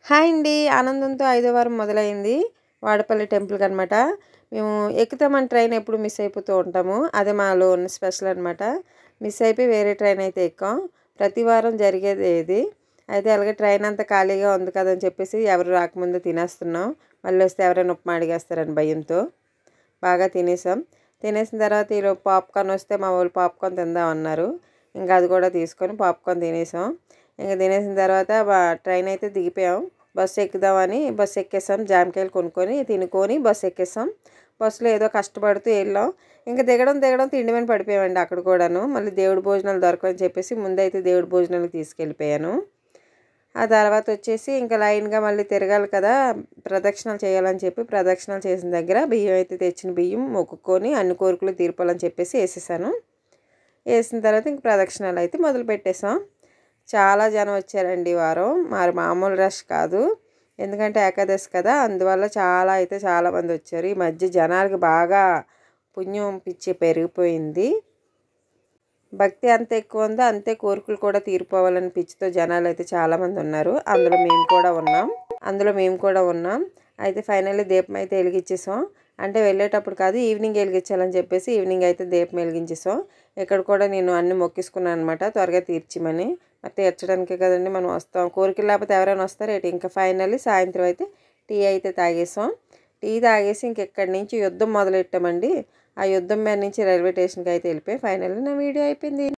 Hi అండి. ఆనందంతో ఐదో వారం మొదలైంది. వాడపల్లి టెంపుల్‌కనమాట. మేము ఎక్కుతామని ట్రైన్ ఎప్పుడు మిస్ అయిపోతూ ఉంటాము. అదే మాలో ఉన్న స్పెషల్ అనమాట. మిస్ అయిపోయి వేరే ట్రైన్ అయితే ఎక్కాం. ప్రతి వారం జరిగేదే ఇది. అయితే అలాగే ట్రైన్ అంతా ఖాళీగా ఉంది కదా అని చెప్పేసి ఎవరు రాకముందే తినేస్తున్నాం. మళ్ళీ వస్తే ఎవరైనా ఉప్మా అడిగేస్తారని భయంతో. బాగా తినేసాం. తినేసిన తర్వాత ఈలోపు పాప్కార్న్ వస్తే మా వాళ్ళు పాప్కార్న్ తిందామన్నారు. ఇంకా అది కూడా తీసుకొని పాప్కార్న్ తినేసాం. ఇంక తినేసిన తర్వాత ట్రైన్ అయితే దిగిపోయాం. Bus ఎక్కుదామని bus ఎక్కేసాం. జామకాయలు కొనుక్కొని తినుకొని బస్సు ఎక్కేసాం. బస్సులో ఏదో కష్టపడుతూ వెళ్ళాం. ఇంక దిగడం తిండి మీద పడిపోయామండి అక్కడ కూడాను. మళ్ళీ దేవుడి భోజనాలు దొరకని చెప్పేసి ముందైతే దేవుడి భోజనాలకు తీసుకెళ్ళిపోయాను. ఆ తర్వాత వచ్చేసి ఇంకా లైన్గా మళ్ళీ తిరగాలి కదా, ప్రదక్షిణలు చేయాలని చెప్పి ప్రదక్షిణలు చేసిన దగ్గర బియ్యం అయితే తెచ్చిన బియ్యం మొక్కుకొని అన్ని కోరికలు తీర్పాలని చెప్పేసి వేసేసాను. వేసిన తర్వాత ఇంక ప్రదక్షిణాలు అయితే మొదలు పెట్టేసాం. చాలా జనం వచ్చారండి ఈ వారం. మరి మామూలు రష్ కాదు. ఎందుకంటే ఏకాదశి కదా, అందువల్ల చాలామంది వచ్చారు. ఈ మధ్య జనాలకి బాగా పుణ్యం పిచ్చి పెరిగిపోయింది. భక్తి ఎంత ఎక్కువ ఉందో అంతే కోరికలు కూడా తీరిపోవాలని పిచ్చితో జనాలు అయితే చాలామంది ఉన్నారు. అందులో మేము కూడా ఉన్నాం. అయితే ఫైనల్లీ దీపం అయితే వెలిగించేసాం. అంటే వెళ్ళేటప్పుడు కాదు, ఈవినింగ్ వెలిగించాలని చెప్పేసి ఈవినింగ్ అయితే దీపం వెలిగించేసాం. ఇక్కడ కూడా నేను అన్ని మొక్కేసుకున్నాను అనమాట, త్వరగా తీర్చిమని. మరి తీర్చడానికే కదండి మనం వస్తాం. కోరికలు లేకపోతే ఎవరైనా వస్తారు ఏంటి. ఇంకా ఫైనల్లీ సాయంత్రం అయితే టీ అయితే తాగేసాం. టీ తాగేసి ఇంకెక్కడి నుంచి యుద్ధం మొదలెట్టామండి. ఆ యుద్ధం మీద నుంచి రైల్వే స్టేషన్కి అయితే వెళ్ళిపోయి ఫైనల్లీ నా వీడియో అయిపోయింది.